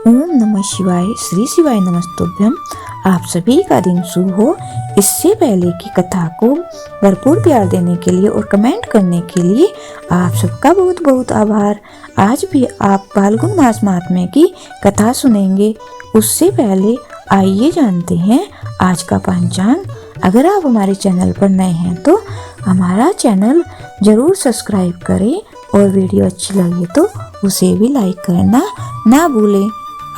ओम नमः शिवाय। श्री शिवाय नमस्तुभ्यम। आप सभी का दिन शुभ हो। इससे पहले की कथा को भरपूर प्यार देने के लिए और कमेंट करने के लिए आप सबका बहुत बहुत आभार। आज भी आप फाल्गुन मास महात्म्य की कथा सुनेंगे। उससे पहले आइए जानते हैं आज का पंचांग। अगर आप हमारे चैनल पर नए हैं तो हमारा चैनल जरूर सब्सक्राइब करें और वीडियो अच्छी लगे तो उसे भी लाइक करना ना भूलें।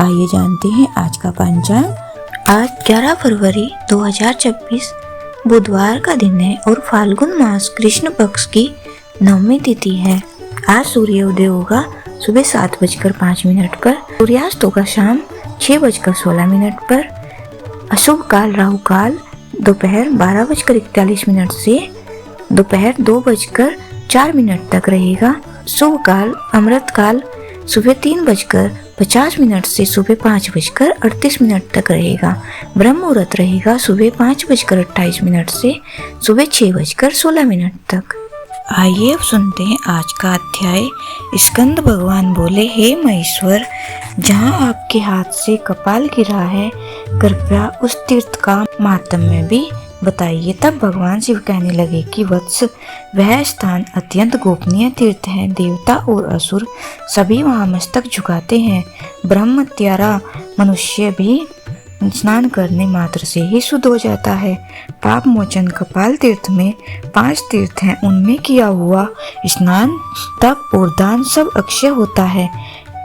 आइए जानते हैं आज का पंचांग। आज 11 फरवरी 2026 बुधवार का दिन है और फाल्गुन मास कृष्ण पक्ष की नवमी तिथि है। आज सूर्योदय होगा सुबह 7:05 पर, सूर्यास्त होगा शाम 6:16 पर। अशुभ काल राहु काल दोपहर 12:41 से दोपहर 2:04 तक रहेगा। शुभ काल अमृत काल सुबह 3:50 से सुबह 5:38 तक रहेगा। ब्रह्म मुहूर्त रहेगा सुबह 5:28 से सुबह 6:16 तक। आइए अब सुनते हैं आज का अध्याय। स्कंद भगवान बोले, हे महेश्वर, जहाँ आपके हाथ से कपाल गिरा है कृपया उस तीर्थ का माहात्म्य भी बताइए। तब भगवान शिव कहने लगे कि वत्स, वह स्थान अत्यंत गोपनीय तीर्थ है। देवता और असुर सभी वहाँ मस्तक झुकाते हैं। ब्रह्मत्यारा मनुष्य भी स्नान करने मात्र से ही शुद्ध हो जाता है। पाप मोचन कपाल तीर्थ में 5 तीर्थ हैं। उनमें किया हुआ स्नान, तप और दान सब अक्षय होता है।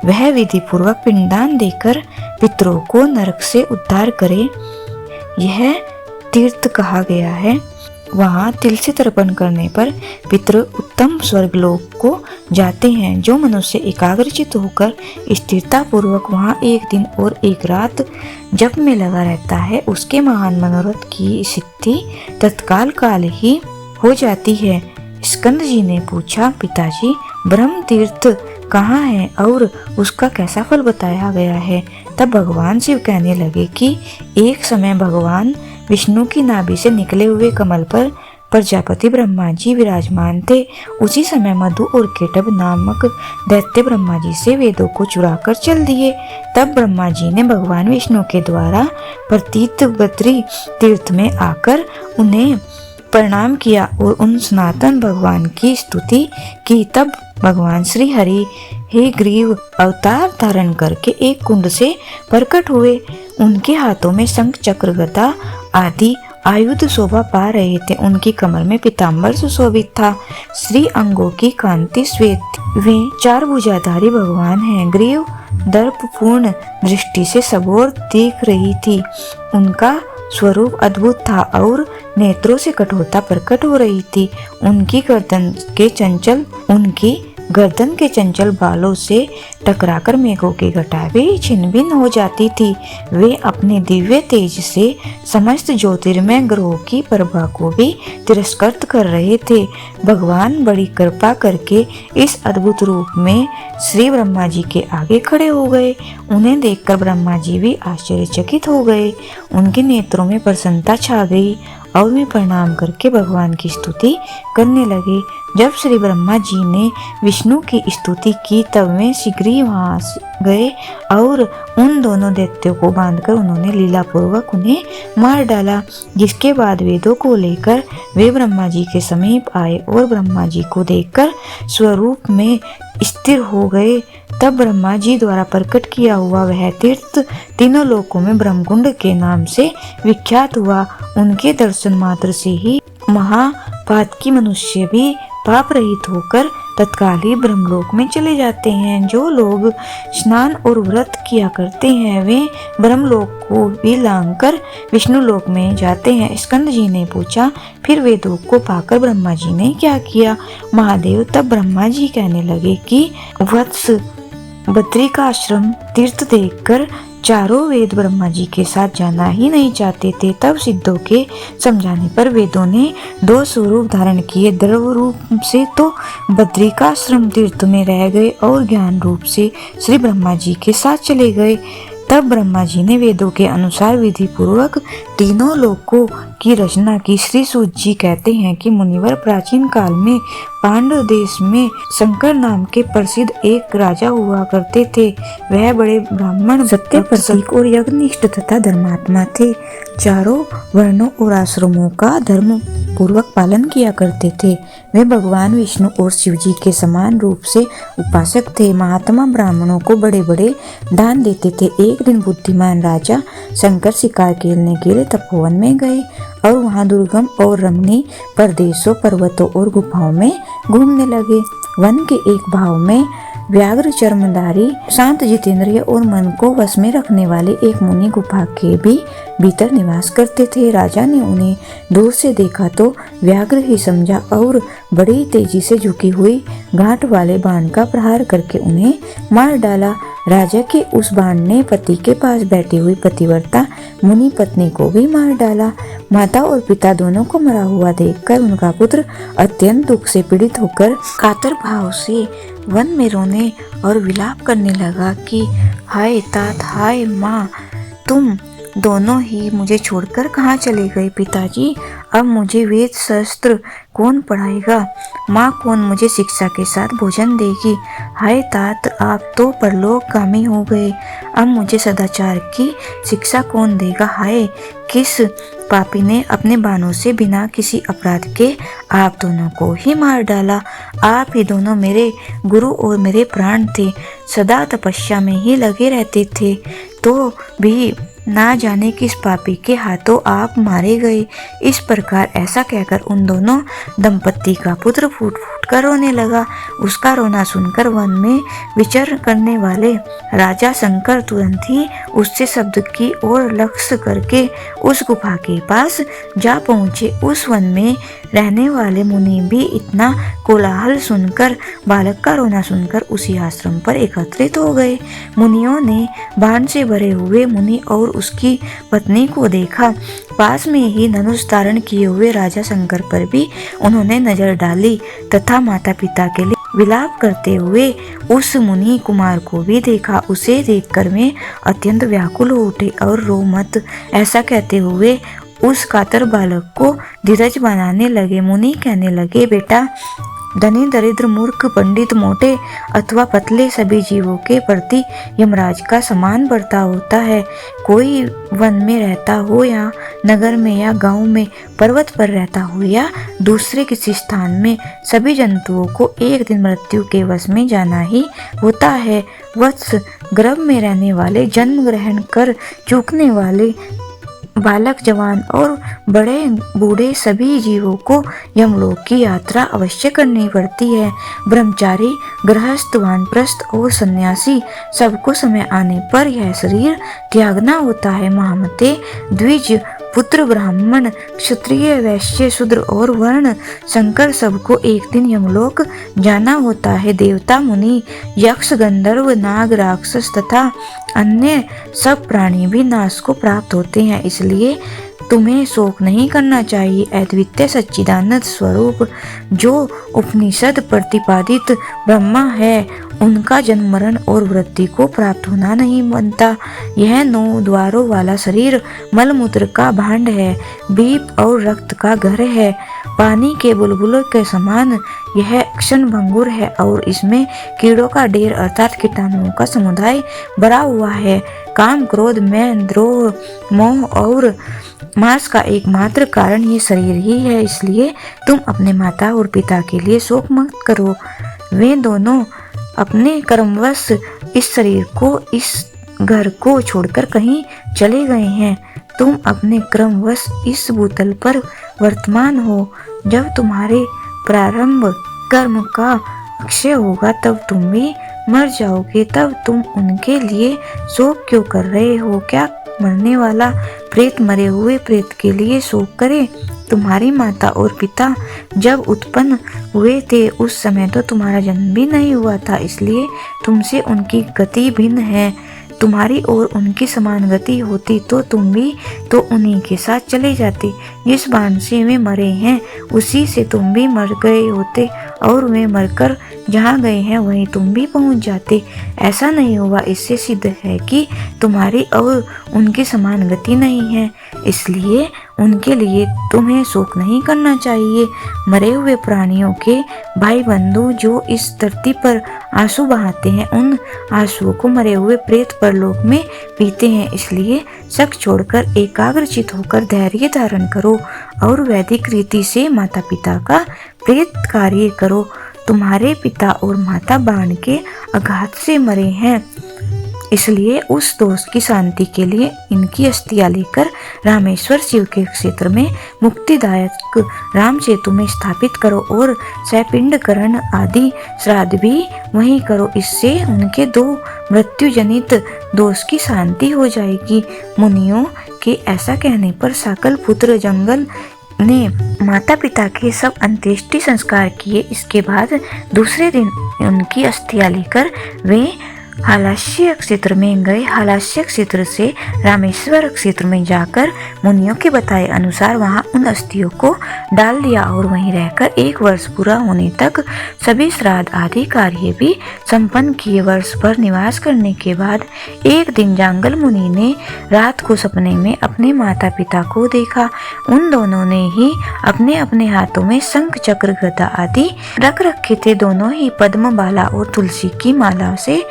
वह विधि पूर्वक पिंडदान देकर पितरों को नरक से उद्धार करे, यह तीर्थ कहा गया है। वहाँ तिल से तर्पण करने पर पितृ उत्तम स्वर्गलोक को जाते हैं। जो मनुष्य एकाग्रचित होकर स्थिरता पूर्वक वहाँ एक दिन और एक रात जप में लगा रहता है, उसके महान मनोरथ की सिद्धि तत्काल काल ही हो जाती है। स्कंद जी ने पूछा, पिताजी, ब्रह्म तीर्थ कहाँ है और उसका कैसा फल बताया गया है? तब भगवान शिव कहने लगे कि एक समय भगवान विष्णु की नाभि से निकले हुए कमल पर प्रजापति ब्रह्मा जी विराजमान थे। उसी समय मधु और केटभ नामक दैत्य ब्रह्मा जी से वेदों को चुराकर चल दिए। तब ब्रह्मा जी ने भगवान विष्णु के द्वारा प्रतीत बद्री तीर्थ में आकर उन्हें प्रणाम किया और उन सनातन भगवान की स्तुति की। तब भगवान श्री हरि हे ग्रीव अवतार धारण करके एक कुंड से प्रकट हुए। उनके हाथों में शंख चक्र गदा आदि आयुध शोभा पा रहे थे। उनकी कमर में पीताम्बर सुशोभित था। श्री अंगों की कांति श्वेत। वे 4 भुजाधारी भगवान हैं। ग्रीव दर्प पूर्ण दृष्टि से सबोर देख रही थी। उनका स्वरूप अद्भुत था और नेत्रों से कठोरता प्रकट हो रही थी। उनकी गर्दन के चंचल बालों से टकराकर मेघों की घटा भी छिन्न भिन्न हो जाती थी। वे अपने दिव्य तेज से समस्त ज्योतिर्मय ग्रहों की प्रभा को भी तिरस्कृत कर रहे थे। भगवान बड़ी कृपा करके इस अद्भुत रूप में श्री ब्रह्मा जी के आगे खड़े हो गए। उन्हें देखकर ब्रह्मा जी भी आश्चर्यचकित हो गए। उनके नेत्रों में प्रसन्नता छा गई और वे प्रणाम करके भगवान की स्तुति करने लगे। जब श्री ब्रह्मा जी ने विष्णु की स्तुति की तब वे शीघ्र ही वहां गए और उन दोनों दैत्यों को बांधकर उन्होंने लीला पूर्वक उन्हें मार डाला। जिसके बाद वेदों को लेकर वे ब्रह्मा जी के समीप आए और ब्रह्मा जी को देखकर स्वरूप में स्थिर हो गए। तब ब्रह्मा जी द्वारा प्रकट किया हुआ वह तीर्थ तीनों लोकों में ब्रह्मकुंड के नाम से विख्यात हुआ। उनके दर्शन मात्र से ही महापातकी मनुष्य भी पाप रहित होकर तत्काल ही ब्रह्मलोक में चले जाते हैं। जो लोग स्नान और व्रत किया करते हैं वे ब्रह्मलोक को भी लांघकर विष्णु लोक में जाते हैं। स्कंद जी ने पूछा, फिर वेदों को पाकर ब्रह्मा जी ने क्या किया? महादेव तब ब्रह्मा जी कहने लगे कि वत्स, बद्री का आश्रम तीर्थ देखकर चारों वेद ब्रह्मा जी के साथ जाना ही नहीं चाहते थे। तब सिद्धों के समझाने पर वेदों ने 2 स्वरूप धारण किए। द्रव रूप से तो बद्रिकाश्रम तीर्थ में रह गए और ज्ञान रूप से श्री ब्रह्मा जी के साथ चले गए। तब ब्रह्मा जी ने वेदों के अनुसार विधि पूर्वक तीनों लोकों की रचना की। श्री सूत जी कहते हैं कि मुनिवर प्राचीन काल में पांडव देश में शंकर नाम के प्रसिद्ध एक राजा हुआ करते थे। वह बड़े ब्राह्मण, सत्य प्रतीक और यज्ञनिष्ठ तथा धर्मात्मा थे। चारों वर्णों और आश्रमों का धर्म पूर्वक पालन किया करते थे। वे भगवान विष्णु और शिव जी के समान रूप से उपासक थे। महात्मा ब्राह्मणों को बड़े बड़े दान देते थे। एक दिन बुद्धिमान राजा शंकर शिकार खेलने के लिए तपोवन में गए और वहां दुर्गम और रमणीय प्रदेशों, पर्वतों और गुफाओं में घूमने लगे। वन के एक भाव में व्याघ्र चर्मधारी, शांत, जितेंद्रिय और मन को वश में रखने वाले एक मुनि गुफा के भी भीतर निवास करते थे। राजा ने उन्हें दूर से देखा तो व्याघ्र ही समझा और बड़ी तेजी से झुकी हुई घाट वाले बाण का प्रहार करके उन्हें मार डाला। राजा के उस बाण ने पति के पास बैठी हुई पतिव्रता मुनि पत्नी को भी मार डाला। माता और पिता दोनों को मरा हुआ देखकर उनका पुत्र अत्यंत दुख से पीड़ित होकर कातर भाव से वन में रोने और विलाप करने लगा कि हाय तात, हाय माँ, तुम दोनों ही मुझे छोड़कर कहाँ चले गए। पिताजी, अब मुझे वेद शास्त्र कौन पढ़ाएगा? माँ, कौन मुझे शिक्षा के साथ भोजन देगी? हाय तात, आप तो परलोकगामी हो गए, अब मुझे सदाचार की शिक्षा कौन देगा? हाय, किस पापी ने अपने बाणों से बिना किसी अपराध के आप दोनों को ही मार डाला? आप ही दोनों मेरे गुरु और मेरे प्राण थे, सदा तपस्या में ही लगे रहते थे, तो भी ना जाने किस पापी के हाथों आप मारे गए। इस प्रकार ऐसा कहकर उन दोनों दंपत्ति का पुत्र फूट फूट कर रोने लगा। उसका रोना सुनकर वन में विचरण करने वाले राजा शंकर तुरंत ही उससे शब्द की ओर लक्ष्य करके उस गुफा के पास जा पहुंचे। उस वन में रहने वाले मुनि भी इतना कोलाहल सुनकर, बालक का रोना सुनकर उसी आश्रम पर एकत्रित हो गए। मुनियों ने बाण से भरे हुए मुनि और उसकी पत्नी को देखा। पास में ही धनुष धारण किए हुए राजा शंकर पर भी उन्होंने नजर डाली तथा माता पिता के लिए विलाप करते हुए उस मुनि कुमार को भी देखा। उसे देखकर वे अत्यंत व्याकुल हो उठे और रो मत, ऐसा कहते हुए उस कातर बालक को धीरज बनाने लगे। मुनि कहने लगे, बेटा, धनी, दरिद्र, मूर्ख, पंडित, मोटे अथवा पतले, सभी जीवों के प्रति यमराज का समान बर्ताव होता है। कोई वन में रहता हो या नगर में या गांव में, पर्वत पर रहता हो या दूसरे किसी स्थान में, सभी जंतुओं को एक दिन मृत्यु के वश में जाना ही होता है। वत्स, गर्भ में रहने वाले, जन्म ग्रहण कर चूकने वाले, बालक, जवान और बड़े बूढ़े, सभी जीवों को यमलोक की यात्रा अवश्य करनी पड़ती है। ब्रह्मचारी, गृहस्थ, वानप्रस्थ और सन्यासी, सबको समय आने पर यह शरीर त्यागना होता है। महामते, द्विज, पुत्र, ब्राह्मण, क्षत्रिय, वैश्य, शूद्र और वर्ण, शंकर, सबको एक दिन यमलोक जाना होता है। देवता, मुनि, यक्ष, गंधर्व, नाग, राक्षस तथा अन्य सब प्राणी भी नाश को प्राप्त होते हैं। इसलिए तुम्हें शोक नहीं करना चाहिए। अद्वितीय सच्चिदानंद स्वरूप जो उपनिषद प्रतिपादित ब्रह्मा है, उनका जन्म, मरण और वृद्धि को प्राप्त होना नहीं बनता। यह 9 द्वारों वाला शरीर मलमूत्र का भांड है, बीप और रक्त का घर है, पानी के बुलबुलों के समान यह क्षण भंगुर है और इसमें कीड़ों का ढेर अर्थात कीटाणुओं का समुदाय भरा हुआ है। काम, क्रोध, मैन, द्रोह, मोह और मांस का एकमात्र कारण ये शरीर ही है। इसलिए तुम अपने माता और पिता के लिए शोक मत करो। वे दोनों अपने कर्मवश इस शरीर को, इस घर को छोड़कर कहीं चले गए हैं। तुम अपने क्रमवश इस भूतल पर वर्तमान हो। जब तुम्हारे प्रारंभ कर्म का अक्षय होगा तब तुम भी मर जाओगे। तब तुम उनके लिए शोक क्यों कर रहे हो? क्या मरने वाला प्रेत मरे हुए प्रेत के लिए शोक करे? तुम्हारी माता और पिता जब उत्पन्न हुए थे उस समय तो तुम्हारा जन्म भी नहीं हुआ था, इसलिए तुमसे उनकी गति भिन्न है। तुम्हारी और उनकी समान गति होती तो तुम भी तो उन्हीं के साथ चले जाते। जिस बाण से वे मरे हैं उसी से तुम भी मर गए होते और वे मरकर जहाँ गए हैं वहीं तुम भी पहुँच जाते। ऐसा नहीं हुआ, इससे सिद्ध है कि तुम्हारी और उनकी समान गति नहीं है, इसलिए उनके लिए तुम्हें शोक नहीं करना चाहिए। मरे हुए प्राणियों के भाई बंधु जो इस धरती पर आंसू बहाते हैं, उन आंसुओं को मरे हुए प्रेत परलोक में पीते हैं। इसलिए शक छोड़कर एकाग्रचित होकर धैर्य धारण करो और वैदिक रीति से माता पिता का प्रेत कार्य करो। तुम्हारे पिता और माता बाण के आघात से मरे हैं, इसलिए उस दोष की शांति के लिए इनकी अस्थियां लेकर रामेश्वर शिव के क्षेत्र में मुक्तिदायक राम सेतु में स्थापित करो और सपिंडकरण आदि श्राद्ध भी वहीं करो। इससे उनके दो मृत्यु जनित दोष की शांति हो जाएगी। मुनियों के ऐसा कहने पर सकल पुत्र जंगल ने माता पिता के सब अंत्येष्टि संस्कार किए। इसके बाद दूसरे दिन उनकी अस्थियां लेकर वे हालास्य क्षेत्र में गए। हालास्य क्षेत्र से रामेश्वर क्षेत्र में जाकर मुनियों के बताए अनुसार वहां उन अस्थियों को डाल दिया और वहीं रहकर 1 वर्ष पूरा होने तक सभी श्राद्ध आदि कार्य भी संपन्न किए। वर्ष भर निवास करने के बाद एक दिन जांगल मुनि ने रात को सपने में अपने माता पिता को देखा। उन दोनों ने ही अपने अपने हाथों में शंख चक्र गदा आदि रख रखे थे। दोनों ही पद्म बाला और तुलसी की माला से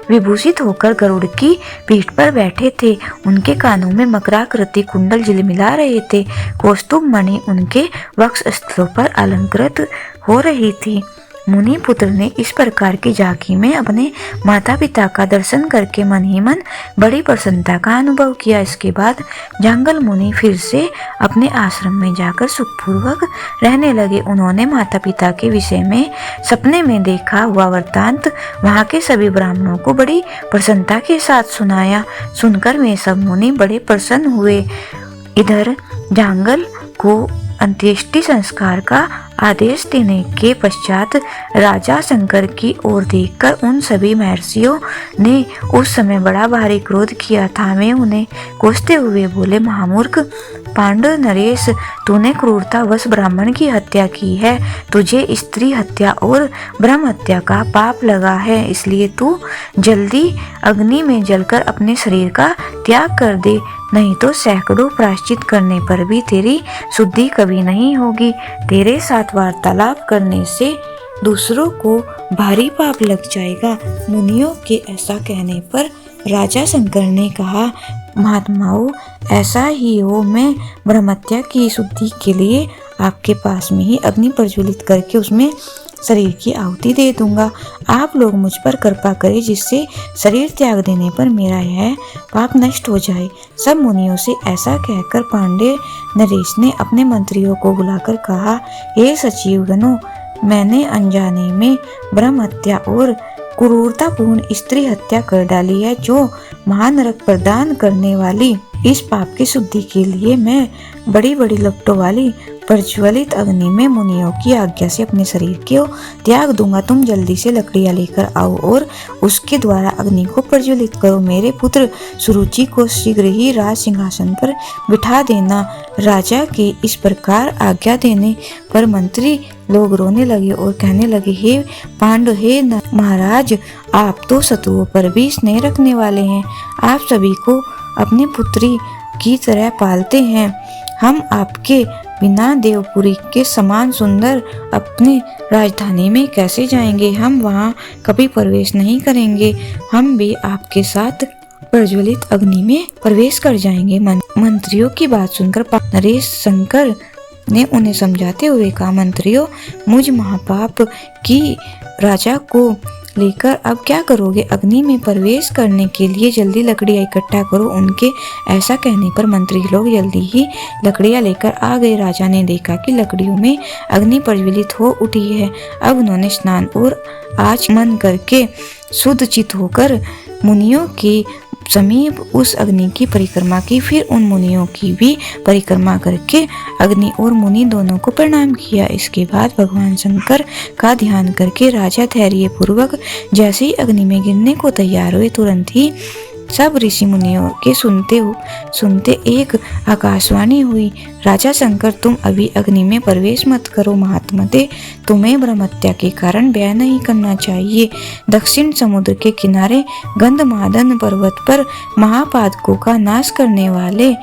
विभूषित होकर गरुड़ की पीठ पर बैठे थे। उनके कानों में मकराकृति कुंडल झिलमिला रहे थे। कौस्तुभ मणि उनके वक्ष स्थलों पर अलंकृत हो रही थी। मुनि पुत्र ने इस प्रकार की झांकी में अपने माता पिता का दर्शन करके मन ही मन बड़ी प्रसन्नता का अनुभव किया। इसके बाद जांगल मुनि फिर से अपने आश्रम में जाकर सुखपूर्वक रहने लगे। उन्होंने माता पिता के विषय में सपने में देखा हुआ वृत्तांत वहां के सभी ब्राह्मणों को बड़ी प्रसन्नता के साथ सुनाया। सुनकर वे सब मुनि बड़े प्रसन्न हुए। इधर जांगल को अंत्येष्टि संस्कार का आदेश देने के पश्चात राजा शंकर की ओर देखकर उन सभी महर्षियों ने उस समय बड़ा भारी क्रोध किया था। वे उन्हें कोसते हुए बोले, महामूर्ख पांडव नरेश, तूने क्रूरतावश ब्राह्मण की हत्या की है। तुझे स्त्री हत्या और ब्रह्म हत्या का पाप लगा है, इसलिए तू जल्दी अग्नि में जलकर अपने शरीर का त्याग कर दे, नहीं तो सैकड़ों प्रायश्चित करने पर भी तेरी शुद्धि कभी नहीं होगी। तेरे साथ वार्तालाप करने से दूसरों को भारी पाप लग जाएगा। मुनियों के ऐसा कहने पर राजा शंकर ने कहा, महात्माओं, ऐसा ही हो, मैं ब्रह्महत्या की शुद्धि के लिए आपके पास में ही अग्नि प्रज्वलित करके उसमें शरीर की आहुति दे दूंगा। आप लोग मुझ पर कृपा करें, जिससे शरीर त्याग देने पर मेरा यह पाप नष्ट हो जाए। सब मुनियों से ऐसा कहकर पांडे नरेश ने अपने मंत्रियों को बुलाकर कहा, हे सचिवगणों, मैंने अनजाने में ब्रह्म हत्या और क्रूरतापूर्ण स्त्री हत्या कर डाली है, जो महानरक प्रदान करने वाली इस पाप की शुद्धि के लिए मैं बड़ी बड़ी लपटों वाली प्रज्वलित अग्नि में मुनियों की आज्ञा से अपने शरीर को त्याग दूंगा। तुम जल्दी से लकड़ियां लेकर आओ और उसके द्वारा अग्नि को प्रज्वलित करो। मेरे पुत्र सुरुचि को शीघ्र ही राज सिंहासन पर बिठा देना। राजा के इस प्रकार आज्ञा देने पर मंत्री लोग रोने लगे और कहने लगे, हे पांडव, हे महाराज, आप तो शत्रुओं पर भी स्नेह रखने वाले हैं। आप सभी को अपनी पुत्री की तरह पालते हैं। हम आपके बिना देवपुरी के समान सुंदर अपनी राजधानी में कैसे जाएंगे? हम वहां कभी प्रवेश नहीं करेंगे। हम भी आपके साथ प्रज्वलित अग्नि में प्रवेश कर जाएंगे। मंत्रियों की बात सुनकर नरेश शंकर ने उन्हें समझाते हुए कहा, मंत्रियों, मुझ महापाप की राजा को लेकर अब क्या करोगे? अग्नि में प्रवेश करने के लिए जल्दी लकड़ियां इकट्ठा करो। उनके ऐसा कहने पर मंत्री लोग जल्दी ही लकड़ियां लेकर आ गए। राजा ने देखा कि लकड़ियों में अग्नि प्रज्वलित हो उठी है। अब उन्होंने स्नान और आचमन करके शुद्ध चित होकर मुनियों के समीप उस अग्नि की परिक्रमा की। फिर उन मुनियों की भी परिक्रमा करके अग्नि और मुनि दोनों को प्रणाम किया। इसके बाद भगवान शंकर का ध्यान करके राजा धैर्य पूर्वक जैसे ही अग्नि में गिरने को तैयार हुए, तुरंत ही सब ऋषि मुनियों के सुनते एक आकाशवाणी हुई, राजा शंकर, तुम अभी अग्नि में प्रवेश मत करो। महात्मते, तुम्हें ब्रह्महत्या के कारण व्यय नहीं करना चाहिए। दक्षिण समुद्र के किनारे गंधमादन पर्वत पर महापातकों का नाश करने वाले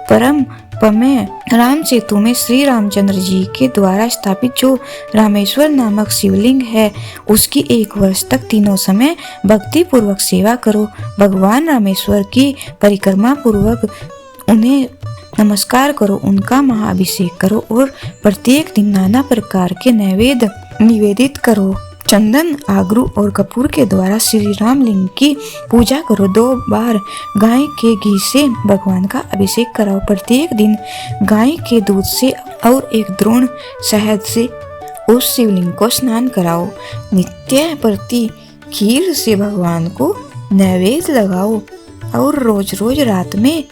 परम पमेय राम सेतु में श्री रामचंद्र जी के द्वारा स्थापित जो रामेश्वर नामक शिवलिंग है, उसकी 1 वर्ष तक तीनों समय भक्ति पूर्वक सेवा करो। भगवान रामेश्वर की परिक्रमा पूर्वक उन्हें नमस्कार करो, उनका महाअभिषेक करो और प्रत्येक दिन नाना प्रकार के नैवेद्य निवेदित करो। चंदन, आगरू और कपूर के द्वारा श्री रामलिंग की पूजा करो। 2 बार गाय के घी से भगवान का अभिषेक कराओ। प्रत्येक दिन गाय के दूध से और 1 द्रोण शहद से उस शिवलिंग को स्नान कराओ। नित्य प्रति खीर से भगवान को नैवेद्य लगाओ और रोज रोज रात में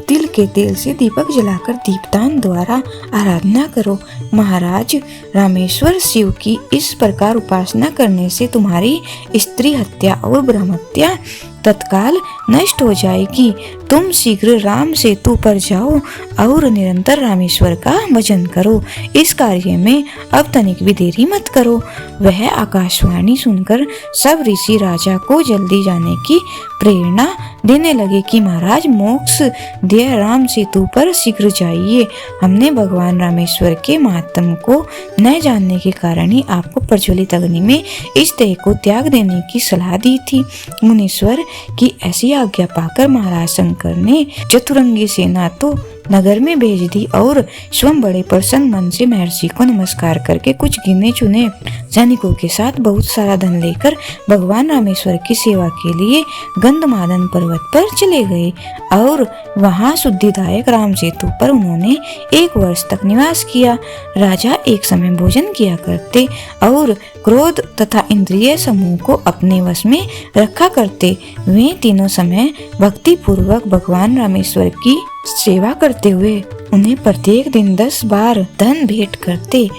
तिल के तेल से दीपक जलाकर दीपदान द्वारा आराधना करो। महाराज रामेश्वर शिव की इस प्रकार उपासना करने से तुम्हारी स्त्री हत्या और ब्रह्महत्या तत्काल नष्ट हो जाएगी। तुम शीघ्र राम सेतु पर जाओ और निरंतर रामेश्वर का भजन करो। इस कार्य में अब तनिक भी देरी मत करो। वह आकाशवाणी सुनकर सब ऋषि राजा को जल्दी जाने की प्रेरणा देने लगे कि महाराज, मोक्ष देह राम सेतु पर शीघ्र जाइए। हमने भगवान रामेश्वर के महात्म को न जानने के कारण ही आपको प्रज्वलित अग्नि में इस देह को त्याग देने की सलाह दी थी। मुनीश्वर की ऐसी आज्ञा पाकर महाराज शंकर ने चतुरंगी सेना तो नगर में भेज दी और स्वयं बड़े प्रसन्न मन से महर्षि को नमस्कार करके कुछ गिने चुने सैनिकों के साथ बहुत सारा धन लेकर भगवान रामेश्वर की सेवा के लिए गंधमादन पर्वत पर चले गए और वहां शुद्धिदायक राम सेतु पर उन्होंने 1 वर्ष तक निवास किया। राजा एक समय भोजन किया करते और क्रोध तथा इंद्रिय समूह को अपने वश में रखा करते। वे तीनों समय भक्ति पूर्वक भगवान रामेश्वर की सेवा करते हुए उन्हें प्रत्येक दिन 10 बार धन भेंट करते।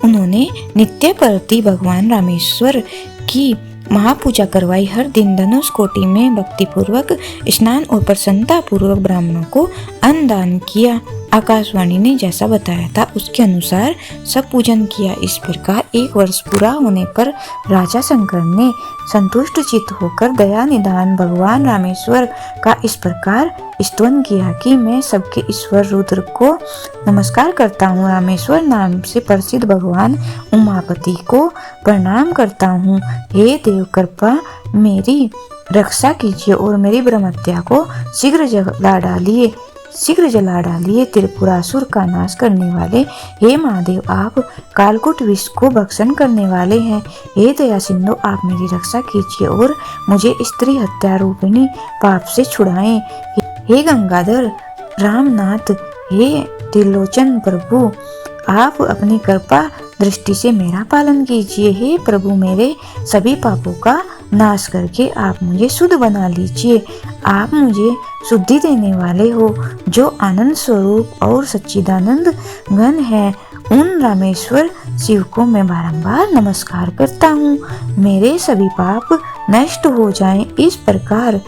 उन्होंने नित्य प्रति भगवान रामेश्वर की महापूजा करवाई। हर दिन धनुष कोटि में भक्ति पूर्वक स्नान और प्रसन्नता पूर्वक ब्राह्मणों को अन्न दान किया। आकाशवाणी ने जैसा बताया था उसके अनुसार सब पूजन किया। इस प्रकार 1 वर्ष पूरा होने पर राजा शंकर ने संतुष्ट चित्त होकर दया निधान भगवान रामेश्वर का इस प्रकार स्तुति किया कि मैं सबके ईश्वर रुद्र को नमस्कार करता हूँ। रामेश्वर नाम से प्रसिद्ध भगवान उमापति को प्रणाम करता हूँ। हे देव, कृपा मेरी रक्षा कीजिए और मेरी ब्रह्महत्या को शीघ्र जला डालिए। त्रिपुरासुर का नाश करने वाले हे महादेव, आप कालकूट विष को भक्षण करने वाले हैं। हे दया सिंधु, आप मेरी रक्षा कीजिए और मुझे स्त्री हत्या रूपिणी पाप से छुड़ाएं। हे गंगाधर रामनाथ, हे त्रिलोचन प्रभु, आप अपनी कृपा दृष्टि से मेरा पालन कीजिए। हे प्रभु, मेरे सभी पापों का नाश करके आप मुझे शुद्ध बना लीजिए। आप मुझे शुद्धि देने वाले हो, जो आनंद स्वरूप और सच्चिदानंद घन है। उन रामेश्वर शिव को मैं बारंबार नमस्कार करता हूँ। मेरे सभी पाप नष्ट हो जाएं। इस प्रकार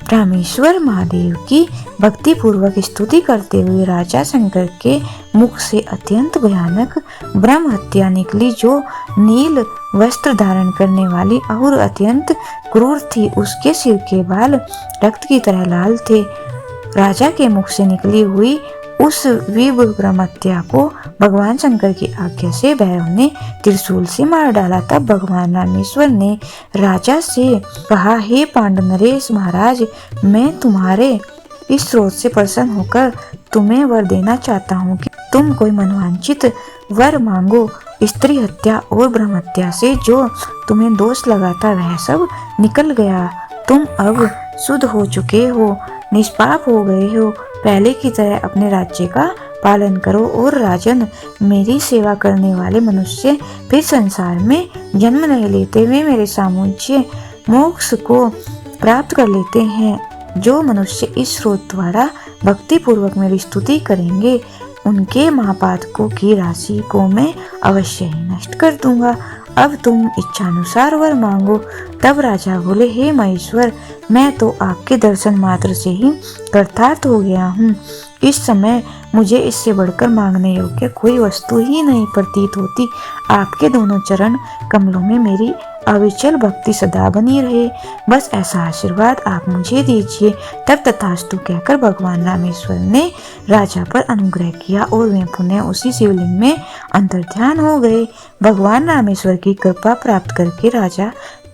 रामेश्वर महादेव की भक्ति पूर्वक स्तुति करते हुए राजा शंकर के मुख से अत्यंत भयानक ब्रह्म हत्या निकली, जो नील वस्त्र धारण करने वाली और अत्यंत क्रूर थी। उसके सिर के बाल रक्त की तरह लाल थे। राजा के मुख से निकली हुई उस विभ ब्रह्म हत्या को भगवान शंकर की आज्ञा से भैरव ने त्रिशूल से मार डाला। तब भगवान रामेश्वर ने राजा से कहा, हे पांडव नरेश महाराज, मैं तुम्हारे इस स्रोत से प्रसन्न होकर तुम्हें वर देना चाहता हूँ कि तुम कोई मनवांचित वर मांगो। स्त्री हत्या और ब्रह्म हत्या से जो तुम्हें दोष लगा था वह सब निकल गया। तुम अब शुद्ध हो चुके हो, निष्पाप हो गए हो। पहले की तरह अपने राज्य का पालन करो और राजन, मेरी सेवा करने वाले मनुष्य फिर संसार में जन्म नहीं लेते। वे मेरे सामुज्य मोक्ष को प्राप्त कर लेते हैं। जो मनुष्य इस स्रोत द्वारा भक्ति पूर्वक मेरी स्तुति करेंगे, उनके महापातकों की राशि को मैं अवश्य ही नष्ट कर दूंगा अब तुम इच्छानुसार वर मांगो। तब राजा बोले, हे महेश्वर, मैं तो आपके दर्शन मात्र से ही कृतार्थ हो गया हूँ। इस समय मुझे इससे बढ़कर मांगने योग्य कोई वस्तु ही नहीं प्रतीत होती। आपके दोनों चरण कमलों में मेरी अविचल भक्ति सदा बनी रहे, बस ऐसा आशीर्वाद आप मुझे दीजिए। तब तथास्तु कहकर भगवान रामेश्वर ने राजा पर अनुग्रह किया और वे पुनः उसी शिवलिंग में अंतर्ध्यान हो गए। भगवान रामेश्वर की कृपा प्राप्त करके राजा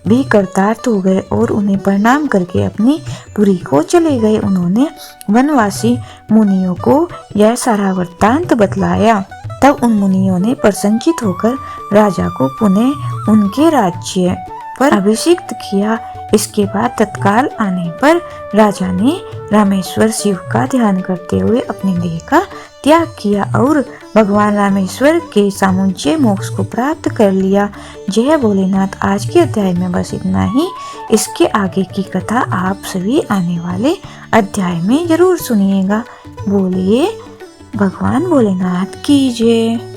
भी कृतार्थ हो गए और उन्हें प्रणाम करके अपनी पुरी को चले गए। उन्होंने वनवासी मुनियों को यह सारा वृत्तांत बतलाया। तब उन मुनियों ने प्रसन्नचित होकर राजा को पुनः उनके राज्य पर अभिषिक्त किया। इसके बाद तत्काल आने पर राजा ने रामेश्वर शिव का ध्यान करते हुए अपनी देह का त्याग किया और भगवान रामेश्वर के सामुज्य मोक्ष को प्राप्त कर लिया। जय भोलेनाथ। आज के अध्याय में बस इतना ही। इसके आगे की कथा आप सभी आने वाले अध्याय में जरूर सुनिएगा। बोलिए भगवान भोलेनाथ की जय।